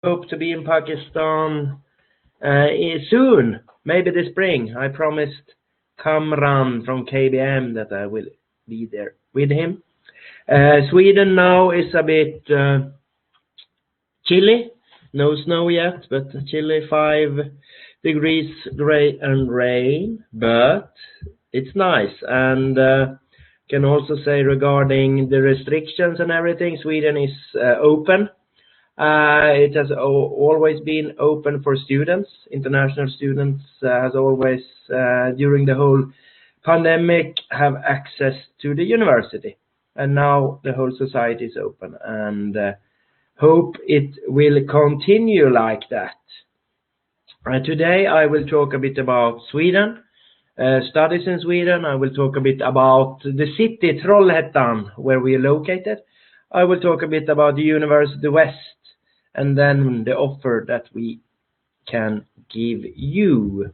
Hope to be in Pakistan soon, maybe this spring. I promised Kamran from KBM that I will be there with him. Sweden now is a bit chilly. No snow yet, but chilly, 5 degrees gray and rain, but it's nice. And can also say regarding the restrictions and everything, Sweden is open. It has always been open for students. International students has always, during the whole pandemic, have access to the university. And now the whole society is open, and hope it will continue like that. Today I will talk a bit about Sweden, studies in Sweden. I will talk a bit about the city Trollhättan, where we are located. I will talk a bit about the University West, and then the offer that we can give you.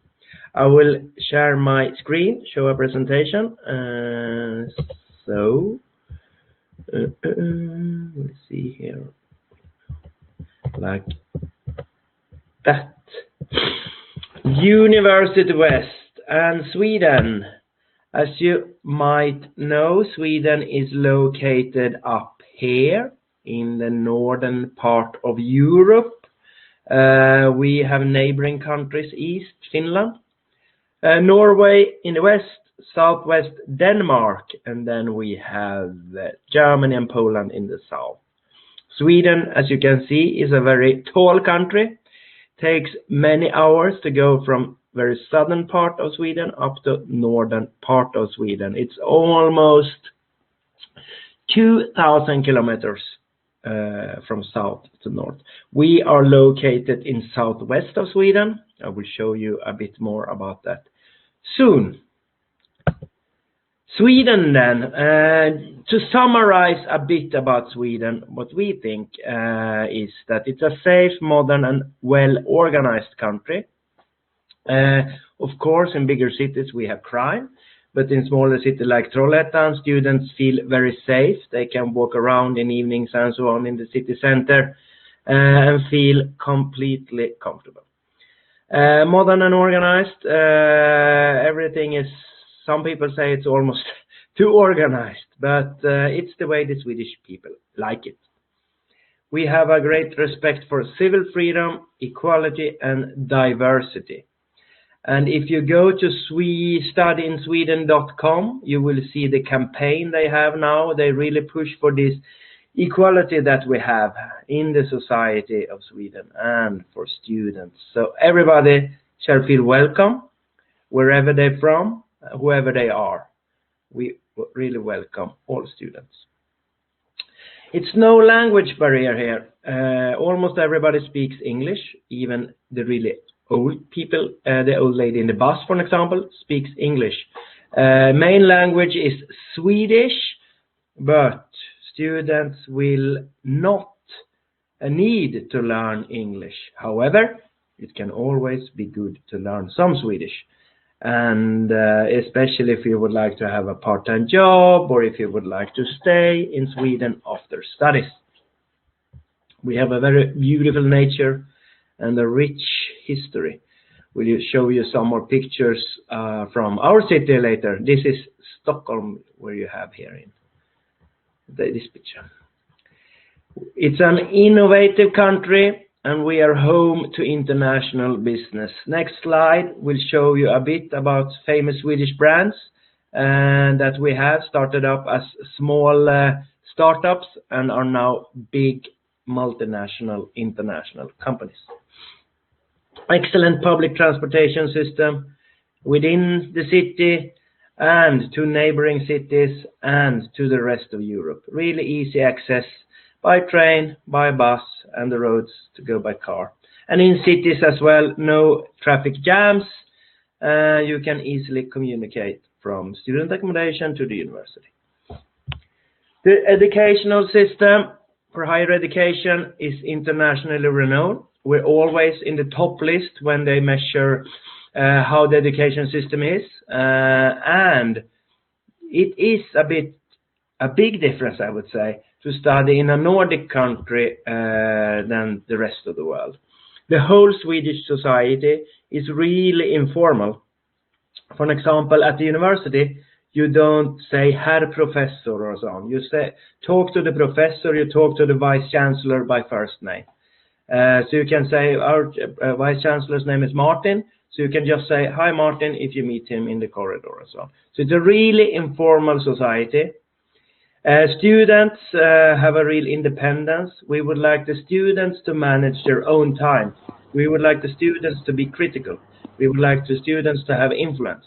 I will share my screen, show a presentation. Let's see here, like that. University West and Sweden. As you might know, Sweden is located up here in the northern part of Europe. We have neighboring countries east, Finland, Norway in the west, southwest Denmark, and then we have Germany and Poland in the south. Sweden, as you can see, is a very tall country. Takes many hours to go from very southern part of Sweden up to northern part of Sweden. It's almost 2,000 kilometers from south to north. We are located in southwest of Sweden. I will show you a bit more about that soon. Sweden then, to summarize a bit about Sweden, what we think is that it's a safe, modern and well-organized country. Of course, in bigger cities we have crime, but in smaller cities like Trollhättan, students feel very safe. They can walk around in evenings and so on in the city center and feel completely comfortable. Modern and organized, everything is, some people say it's almost too organized, but it's the way the Swedish people like it. We have a great respect for civil freedom, equality and diversity. And if you go to studyinSweden.com, you will see the campaign they have now. They really push for this equality that we have in the society of Sweden and for students. So everybody shall feel welcome, wherever they're from, whoever they are. We really welcome all students. It's no language barrier here. Almost everybody speaks English, even the really old people. The old lady in the bus, for example, speaks English. Main language is Swedish, but students will not need to learn English. However, it can always be good to learn some Swedish. And especially if you would like to have a part-time job or if you would like to stay in Sweden after studies. We have a very beautiful nature and a rich history. We'll show you some more pictures from our city later. This is Stockholm, where you have here in this picture. It's an innovative country, and we are home to international business. Next slide will show you a bit about famous Swedish brands that we have started up as small startups and are now big multinational international companies. Excellent public transportation system within the city and to neighboring cities and to the rest of Europe. Really easy access by train, by bus, and the roads to go by car. And in cities as well, no traffic jams. You can easily communicate from student accommodation to the university. The educational system for higher education is internationally renowned. We're always in the top list when they measure how the education system is. And it is a big difference, I would say. to study in a Nordic country than the rest of the world. The whole Swedish society is really informal. For example, at the university, you don't say Herr Professor or so on. You say, talk to the professor, you talk to the vice chancellor by first name. So you can say, our vice chancellor's name is Martin. So you can just say, hi Martin, if you meet him in the corridor or so on. So it's a really informal society. Students have a real independence. We would like the students to manage their own time. We would like the students to be critical. We would like the students to have influence.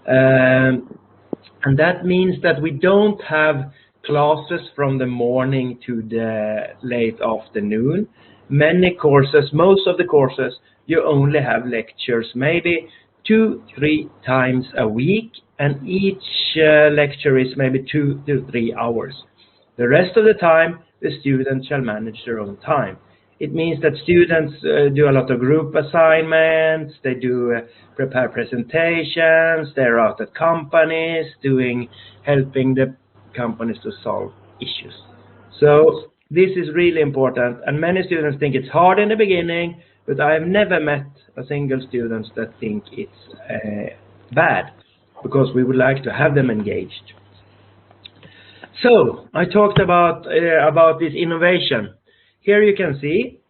And that means that we don't have classes from the morning to the late afternoon. Many courses, most of the courses, you only have lectures maybe 2-3 times a week, and each lecture is maybe 2 to 3 hours. The rest of the time, the students shall manage their own time. It means that students do a lot of group assignments, they do prepare presentations, they're out at companies, helping the companies to solve issues. So this is really important, and many students think it's hard in the beginning, but I have never met a single student that think it's bad, because we would like to have them engaged. So I talked about this innovation. Here you can see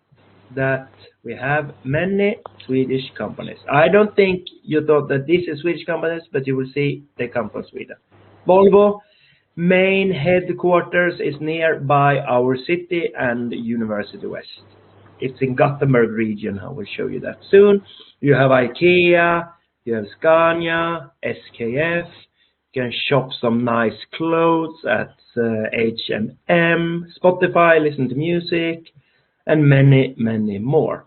that we have many Swedish companies. I don't think you thought that this is Swedish companies, but you will see they come from Sweden. Volvo main headquarters is nearby our city and University West. It's in Gothenburg region. I will show you that soon. You have IKEA, you have Scania, SKF. You can shop some nice clothes at H&M, Spotify, listen to music, and many, many more.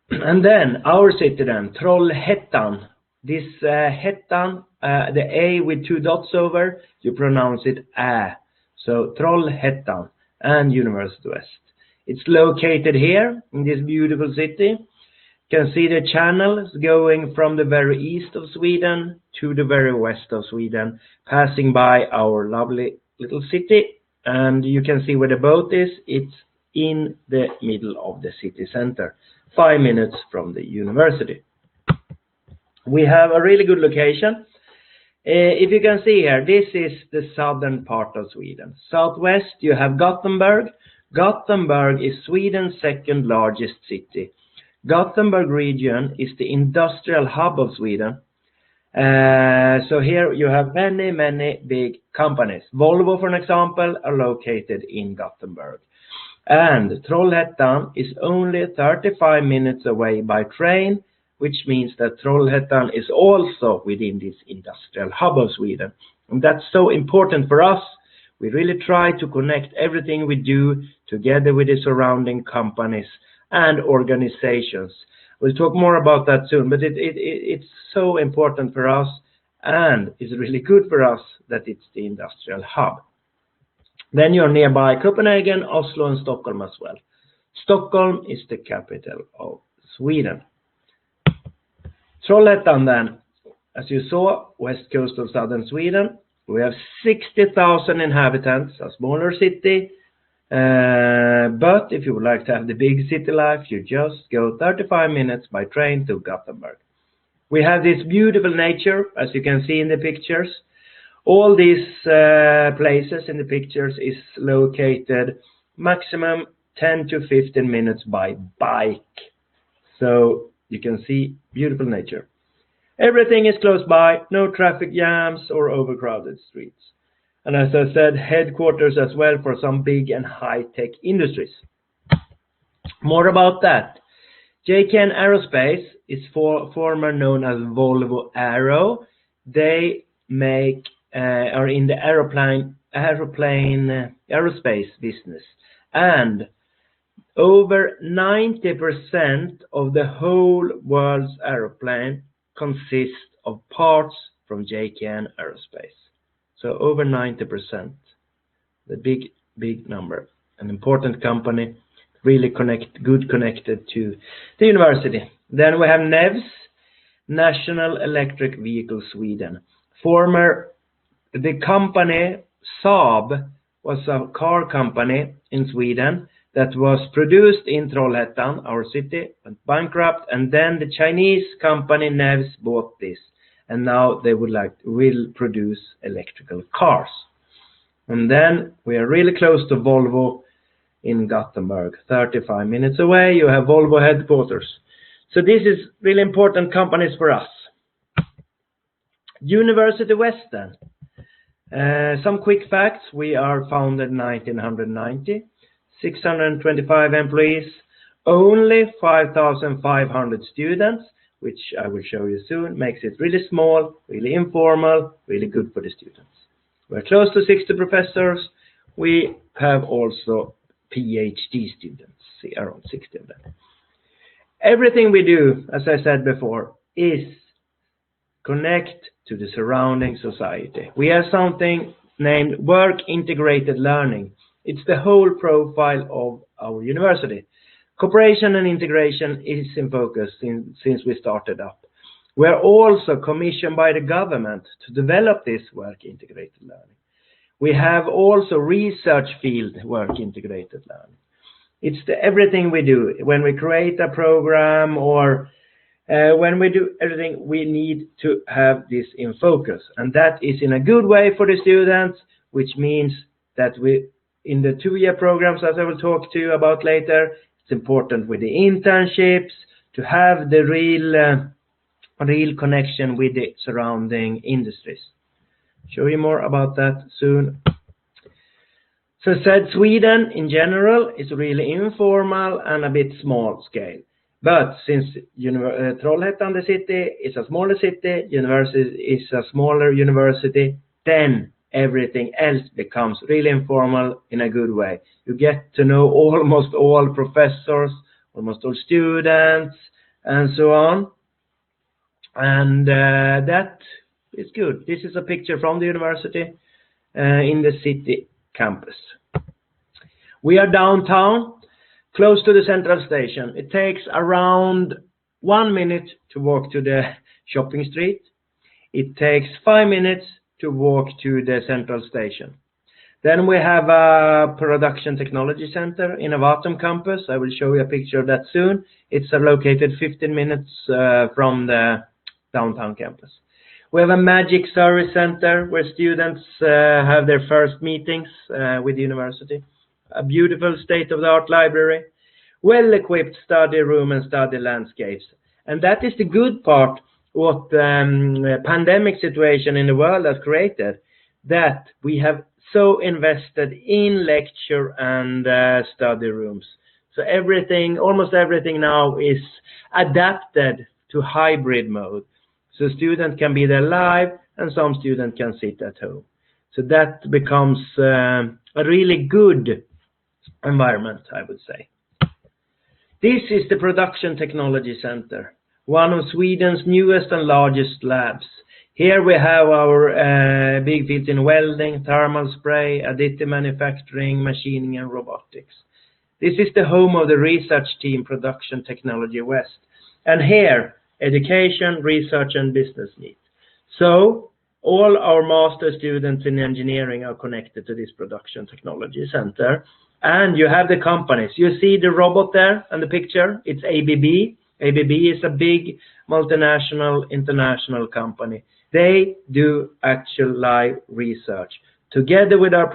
And then our city then, Trollhättan. This Hettan, the A with 2 dots over, you pronounce it Ä. So Trollhättan and University West. It's located here in this beautiful city. You can see the channels going from the very east of Sweden to the very west of Sweden, passing by our lovely little city. And you can see where the boat is. It's in the middle of the city center, 5 minutes from the university. We have a really good location. If you can see here, this is the southern part of Sweden. Southwest, you have Gothenburg. Gothenburg is Sweden's second largest city. Gothenburg region is the industrial hub of Sweden. So here you have many, many big companies. Volvo, for example, are located in Gothenburg. And Trollhättan is only 35 minutes away by train, which means that Trollhättan is also within this industrial hub of Sweden. And that's so important for us. We really try to connect everything we do together with the surrounding companies and organizations. We'll talk more about that soon, but it's so important for us, and it's really good for us that it's the industrial hub. Then you're nearby Copenhagen, Oslo, and Stockholm as well. Stockholm is the capital of Sweden. Trollhättan then, as you saw, west coast of southern Sweden. We have 60,000 inhabitants, a smaller city. But if you would like to have the big city life, you just go 35 minutes by train to Gothenburg. We have this beautiful nature, as you can see in the pictures. All these places in the pictures is located maximum 10 to 15 minutes by bike. So you can see beautiful nature. Everything is close by, no traffic jams or overcrowded streets. And as I said, headquarters as well for some big and high-tech industries. More about that. JKN Aerospace is former known as Volvo Aero. They are in the aerospace business. And over 90% of the whole world's aeroplane consists of parts from JKN Aerospace. So over 90%, the big number, an important company, really connected to the university. Then we have NEVS, National Electric Vehicle Sweden. The company Saab was a car company in Sweden that was produced in Trollhättan, our city, went bankrupt, and then the Chinese company Nevs bought this, and now they will produce electrical cars. And then we are really close to Volvo in Gothenburg, 35 minutes away. You have Volvo headquarters. So this is really important companies for us. University West then. Some quick facts. We are founded in 1990, 625 employees, only 5,500 students, which I will show you soon, makes it really small, really informal, really good for the students. We're close to 60 professors. We have also PhD students, around 60 of them. Everything we do, as I said before, is connect to the surrounding society. We have something named work integrated learning. It's the whole profile of our university. Cooperation and integration is in focus since we started up. We are also commissioned by the government to develop this work integrated learning. We have also research field work integrated learning. It's everything we do. When we create a program or when we do everything, we need to have this in focus. And that is in a good way for the students, which means that we, in the 2-year programs, as I will talk to you about later, it's important with the internships to have the real connection with the surrounding industries. Show you more about that soon. So I said Sweden in general is really informal and a bit small scale. But since Trollhättan, the city, is a smaller city, university is a smaller university, then everything else becomes really informal in a good way. You get to know almost all professors, almost all students, and so on. And that is good. This is a picture from the university in the city campus. We are downtown, close to the central station. It takes around 1 minute to walk to the shopping street. It takes 5 minutes to walk to the central station. Then we have a production technology center, Innovatum campus. I will show you a picture of that soon. It's located 15 minutes from the downtown campus. We have a magic service center where students have their first meetings with the university. A beautiful state-of-the-art library, well-equipped study room and study landscapes. And that is the good part what the pandemic situation in the world has created, that we have so invested in lecture and study rooms. So everything, almost everything now is adapted to hybrid mode. So students can be there live and some students can sit at home. So that becomes a really good environment, I would say. This is the Production Technology Center, one of Sweden's newest and largest labs. Here we have our big fields in welding, thermal spray, additive manufacturing, machining and robotics. This is the home of the research team Production Technology West. And here, education, research and business meet. So all our master students in engineering are connected to this Production Technology Center. And you have the companies. You see the robot there in the picture. It's ABB. ABB is a big multinational international company. They do actual live research together with our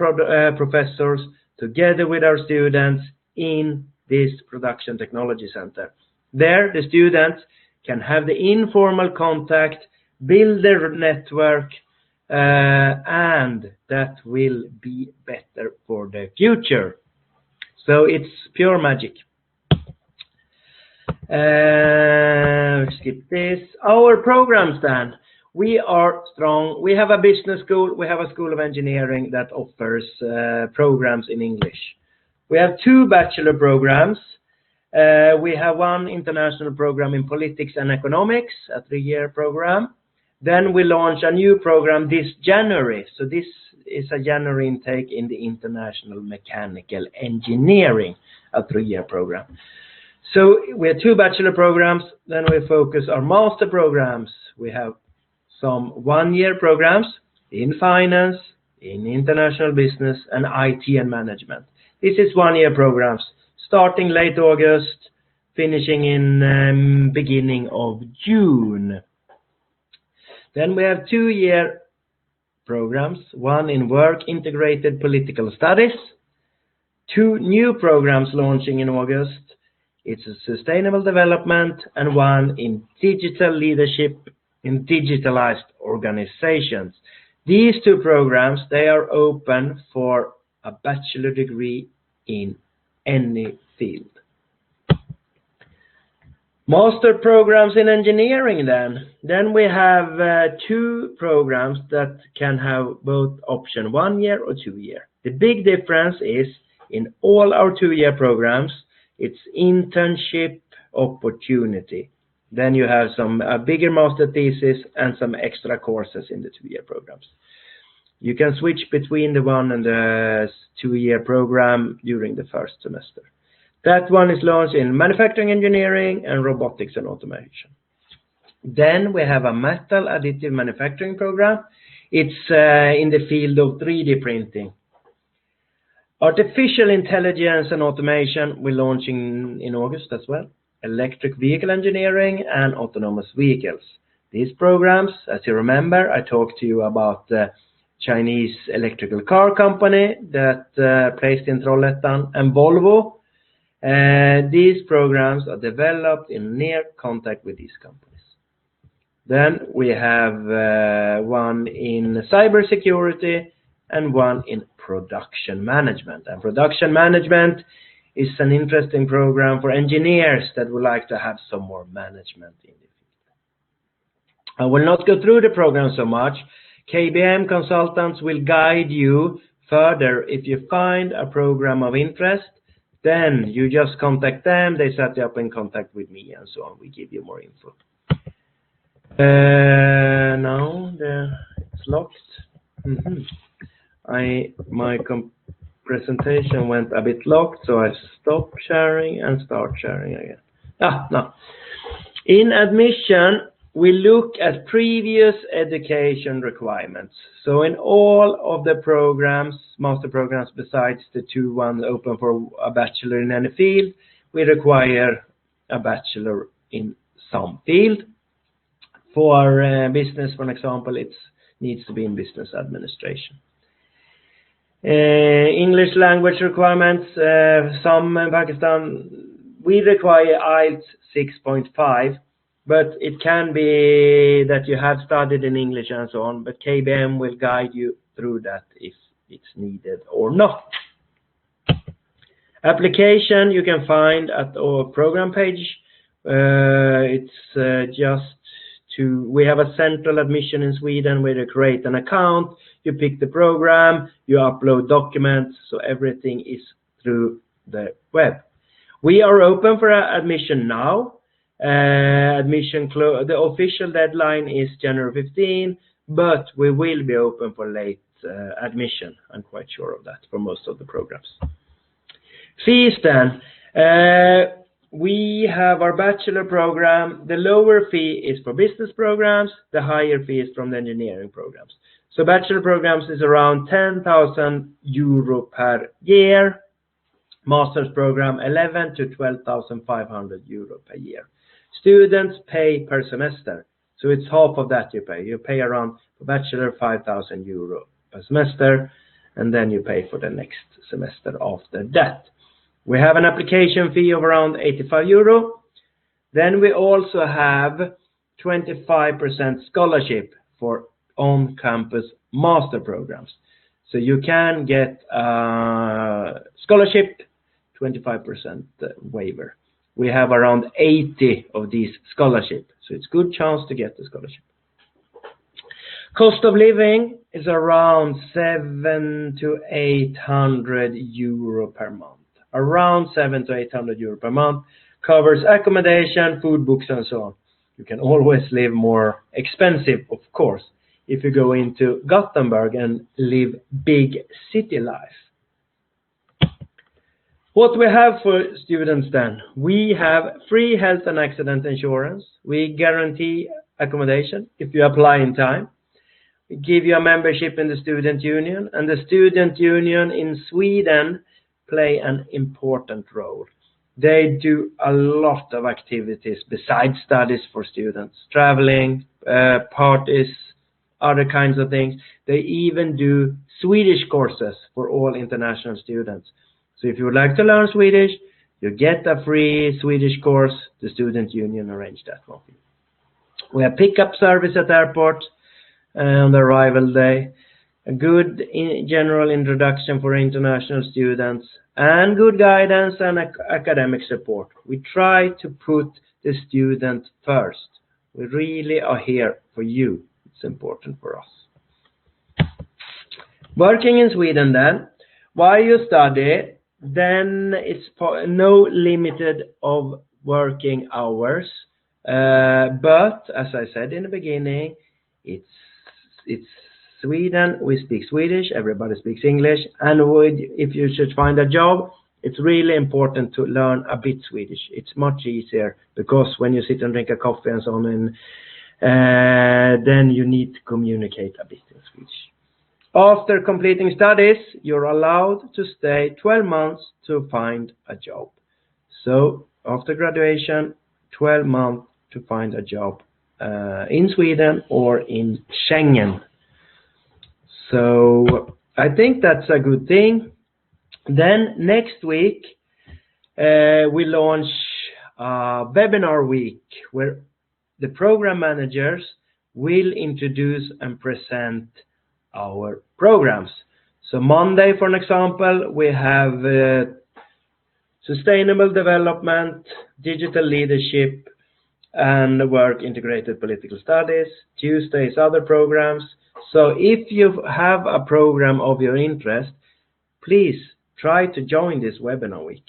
professors, together with our students in this Production Technology Center. There, the students can have the informal contact, build their network, and that will be better for the future. So it's pure magic. Skip this. Our programs then. We are strong. We have a business school. We have a school of engineering that offers programs in English. We have 2 bachelor programs. We have 1 international program in politics and economics, a 3-year program. Then we launch a new program this January. So this is a January intake in the international mechanical engineering, a 3-year program. So we have 2 bachelor programs. Then we focus our master programs. We have some 1-year programs in finance, in international business and IT and management. This is 1-year programs starting late August, finishing in beginning of June. Then we have 2-year programs, one in work integrated political studies, 2 new programs launching in August. It's a sustainable development and one in digital leadership in digitalized organizations. These 2 programs, they are open for a bachelor degree in any field. Master programs in engineering then we have 2 programs that can have both option 1 year or 2 year. The big difference is in all our 2-year programs, it's internship opportunity. Then you have some bigger master thesis and some extra courses in the 2-year programs. You can switch between the 1 and the 2-year program during the first semester. That one is launched in manufacturing engineering and robotics and automation. Then we have a metal additive manufacturing program. It's in the field of 3D printing. Artificial intelligence and automation we're launching in August as well. Electric vehicle engineering and autonomous vehicles. These programs, as you remember, I talked to you about the Chinese electrical car company that placed in Trollhättan and Volvo. These programs are developed in near contact with these companies. Then we have one in cybersecurity and one in production management. And production management is an interesting program for engineers that would like to have some more management in the field. I will not go through the program so much. KBM consultants will guide you further. If you find a program of interest, then you just contact them. They set you up in contact with me and so on. We give you more info. Now it's locked. My presentation went a bit locked, so I stop sharing and start sharing again. No. In admission, we look at previous education requirements. So in all of the programs, master programs, besides the 2 ones open for a bachelor in any field, we require a bachelor in some field. For business, for example, it needs to be in business administration. English language requirements, some in Pakistan, we require IELTS 6.5, but it can be that you have studied in English and so on, but KBM will guide you through that if it's needed or not. Application you can find at our program page. We have a central admission in Sweden where you create an account, you pick the program, you upload documents, so everything is through the web. We are open for admission now. The official deadline is January 15, but we will be open for late admission. I'm quite sure of that for most of the programs. Fees then. We have our bachelor program. The lower fee is for business programs. The higher fee is from the engineering programs. So bachelor programs is around 10,000 euro per year. Master's program 11 to 12,500 euro per year. Students pay per semester. So it's half of that you pay. You pay around for bachelor 5,000 euro per semester, and then you pay for the next semester after that. We have an application fee of around 85 euro. Then we also have 25% scholarship for on-campus master programs. So you can get a scholarship, 25% waiver. We have around 80 of these scholarships, so it's a good chance to get the scholarship. Cost of living is around 700 to 800 euro per month. Around 700 to 800 euro per month covers accommodation, food, books, and so on. You can always live more expensive, of course, if you go into Gothenburg and live big city life. What we have for students then, we have free health and accident insurance. We guarantee accommodation if you apply in time. give you a membership in the student union, and the student union in Sweden play an important role. They do a lot of activities besides studies for students, traveling, parties, other kinds of things. They even do Swedish courses for all international students. So if you would like to learn Swedish, you get a free Swedish course. The student union arranged that for you. We have pickup service at the airport on the arrival day, a good general introduction for international students, and good guidance and academic support. We try to put the student first. We really are here for you. It's important for us. Working in Sweden then, while you study, then it's no limited of working hours. But as I said in the beginning, it's Sweden, we speak Swedish, everybody speaks English, and if you should find a job, it's really important to learn a bit Swedish. It's much easier, because when you sit and drink a coffee and so on, then you need to communicate a bit in Swedish. After completing studies, you're allowed to stay 12 months to find a job. So after graduation, 12 months to find a job in Sweden or in Schengen. So I think that's a good thing. Then next week we launch a webinar week where the program managers will introduce and present our programs. So Monday, for an example, we have sustainable development, digital leadership, and work integrated political studies. Tuesday is other programs. So if you have a program of your interest, please try to join this webinar week.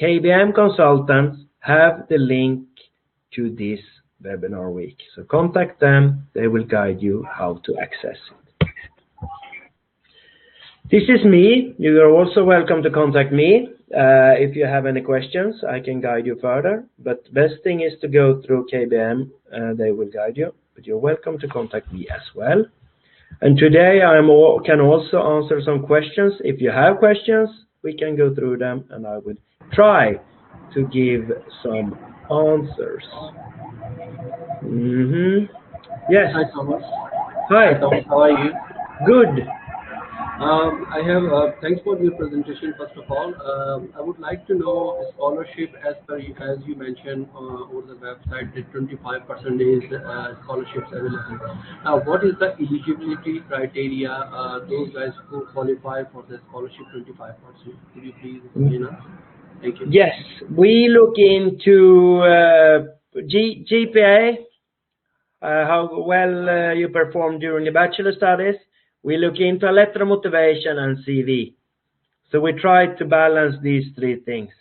KBM consultants have the link to this webinar week. So contact them, they will guide you how to access it. This is me. You are also welcome to contact me. If you have any questions, I can guide you further. But the best thing is to go through KBM. They will guide you. But you're welcome to contact me as well. And today I can also answer some questions. If you have questions, we can go through them, and I will try to give some answers. Yes. Hi, Thomas. Hi. Thomas, how are you? Good. I have thanks for your presentation. First of all, I would like to know scholarship as you mentioned over the website that 25% is scholarships available. What is the eligibility criteria? Those guys who qualify for the scholarship 25%. Could you please explain us? Thank you. Yes, we look into GPA, how well you perform during the bachelor studies. We look into a letter of motivation and CV. So we try to balance these three things.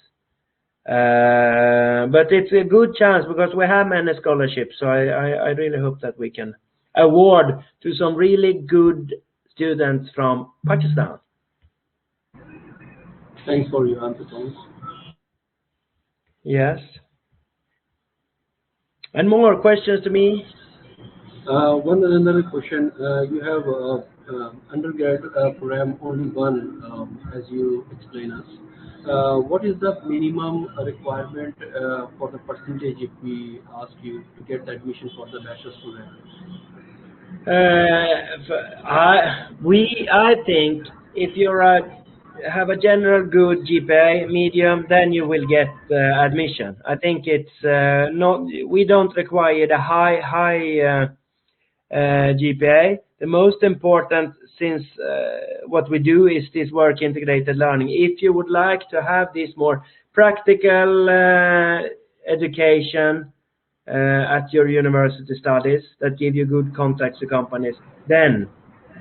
But it's a good chance because we have many scholarships. So I really hope that we can award to some really good students from Pakistan. Thanks for your answer, Thomas. Yes. And more questions to me? One another question. You have undergrad program only one, as you explain us. What is the minimum requirement for the percentage if we ask you to get the admission for the bachelor's program? I think if you have a general good GPA, medium, then you will get admission. I think it's not. We don't require the high GPA. The most important, since what we do is this work integrated learning. If you would like to have this more practical education at your university studies that give you good contacts to companies, then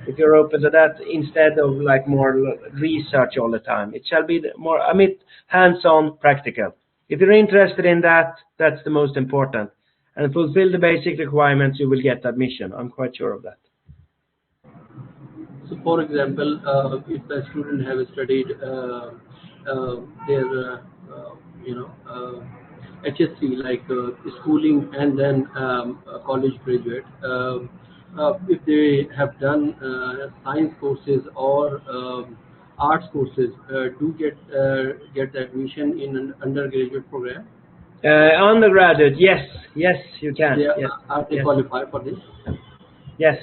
if you're open to that, instead of like more research all the time, it shall be more hands-on practical. If you're interested in that, that's the most important. And fulfill the basic requirements, you will get admission. I'm quite sure of that. So, for example, if the student have studied their, HSC, like schooling and then a college graduate, if they have done science courses or arts courses, do get the admission in an undergraduate program? Undergraduate, yes, yes, you can, They yes, are they yes, qualify for this? yes.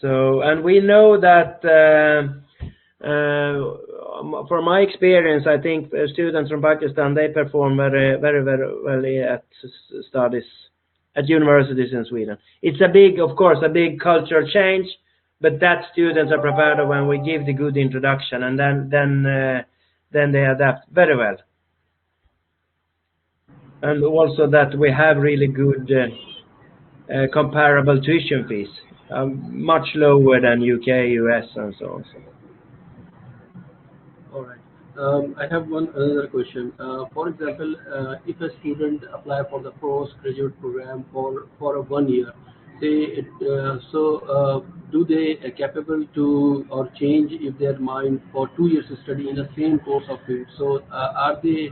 So, and we know that from my experience, I think students from Pakistan, they perform very, very, very well at studies at universities in Sweden. It's a big, of course, a big cultural change, but that students are prepared when we give the good introduction, and then they adapt very well. And also that we have really good comparable tuition fees, much lower than UK, US, and so on. So. All right. I have one another question. For example, if a student apply for the postgraduate program for a 1 year, say do they capable to or change if their mind for 2 years study in the same course of field? So are they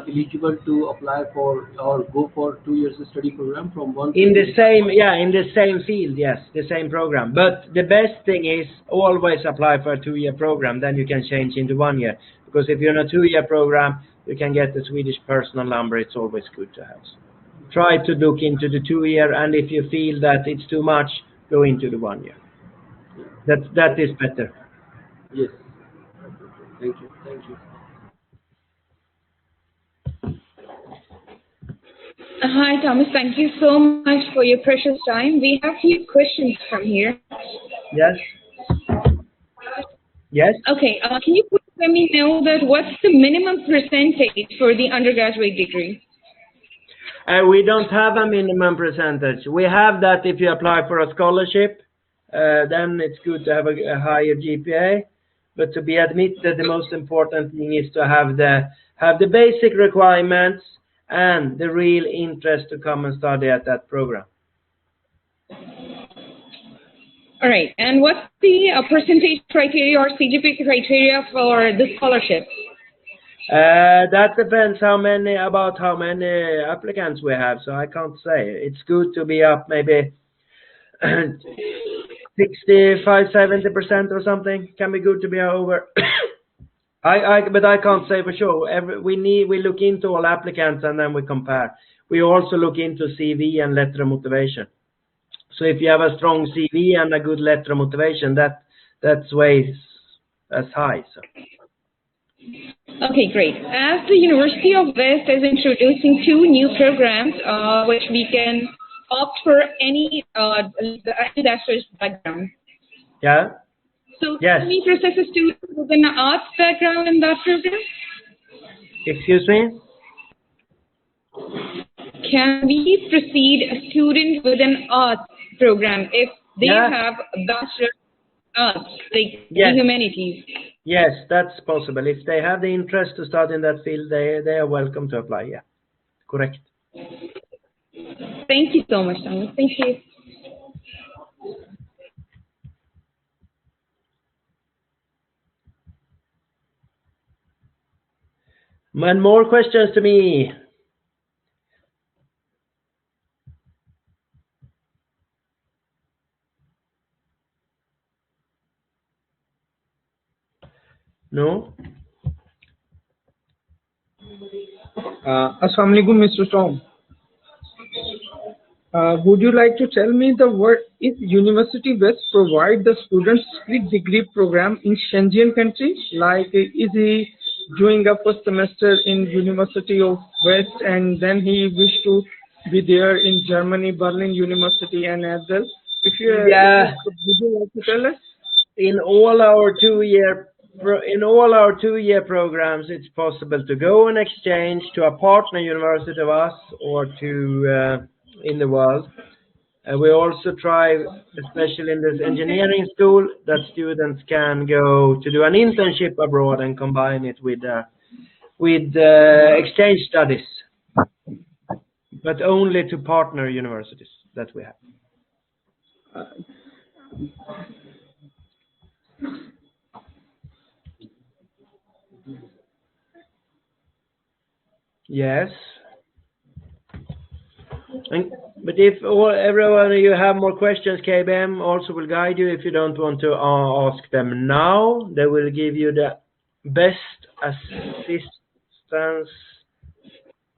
eligible to apply for or go for 2 years study program from one In field? the same, yeah, in the same field, yes, the same program. But the best thing is always apply for a 2 year program, then you can change into 1 year. Because if you're in a 2 year program, you can get the Swedish personal number. It's always good to have. So try to look into the 2 year, and if you feel that it's too much, go into the 1 year. That is better. Yes. Thank you. Thank you. Hi, Thomas. Thank you so much for your precious time. We have a few questions from here. Yes. Yes. Okay, can you please let me know that what's the minimum percentage for the undergraduate degree? We don't have a minimum percentage. We have that if you apply for a scholarship, then it's good to have a higher GPA. But to be admitted, the most important thing is to have the basic requirements and the real interest to come and study at that program. All right, and what's the percentage criteria or CGPA criteria for the scholarship? That depends how many applicants we have, so I can't say. It's good to be up maybe 65-70% or something. Can be good to be over. But I can't say for sure. We look into all applicants and then we compare. We also look into CV and letter of motivation. So if you have a strong CV and a good letter of motivation, that's way as high. So. Okay, great. As the University of West is introducing 2 new programs, which we can opt for any bachelor's background. Yeah. So yes. can we process a student with an arts background in that program? Excuse me? Can we proceed a student with an arts program if they have a bachelor arts, like the humanities? Yes, that's possible. If they have the interest to start in that field, they are welcome to apply. Yeah, correct. Thank you so much, Thomas. Thank you. And more questions to me. No? Assalamu alaikum, Mr. Tom. Would you like to tell me if University West provide the students split degree program in Schengen countries? Like, is he doing a first semester in University of West and then he wish to be there in Germany, Berlin University and as well? Would you like to tell us? In all our 2-year programs, it's possible to go on exchange to a partner university of us or to in the world. We also try, especially in this engineering school, that students can go to do an internship abroad and combine it with exchange studies, but only to partner universities that we have. Yes. But if everyone you have more questions, KBM also will guide you. If you don't want to ask them now, they will give you the best assistance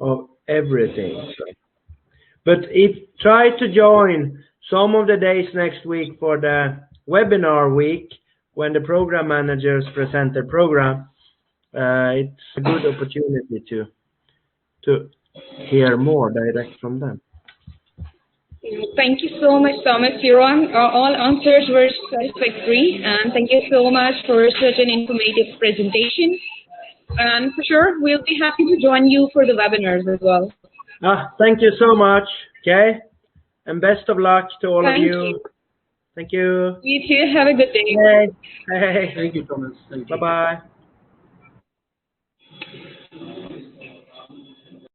of everything. But try to join some of the days next week for the webinar week when the program managers present their program. It's a good opportunity to hear more direct from them. Thank you so much, Thomas. All answers were satisfactory, and thank you so much for such an informative presentation. And for sure, we'll be happy to join you for the webinars as well. Thank you so much, okay? And best of luck to all of you. Thank you. Thank you. You too. Have a good day. Hey. Thank you, Thomas. Thank you. Bye-bye.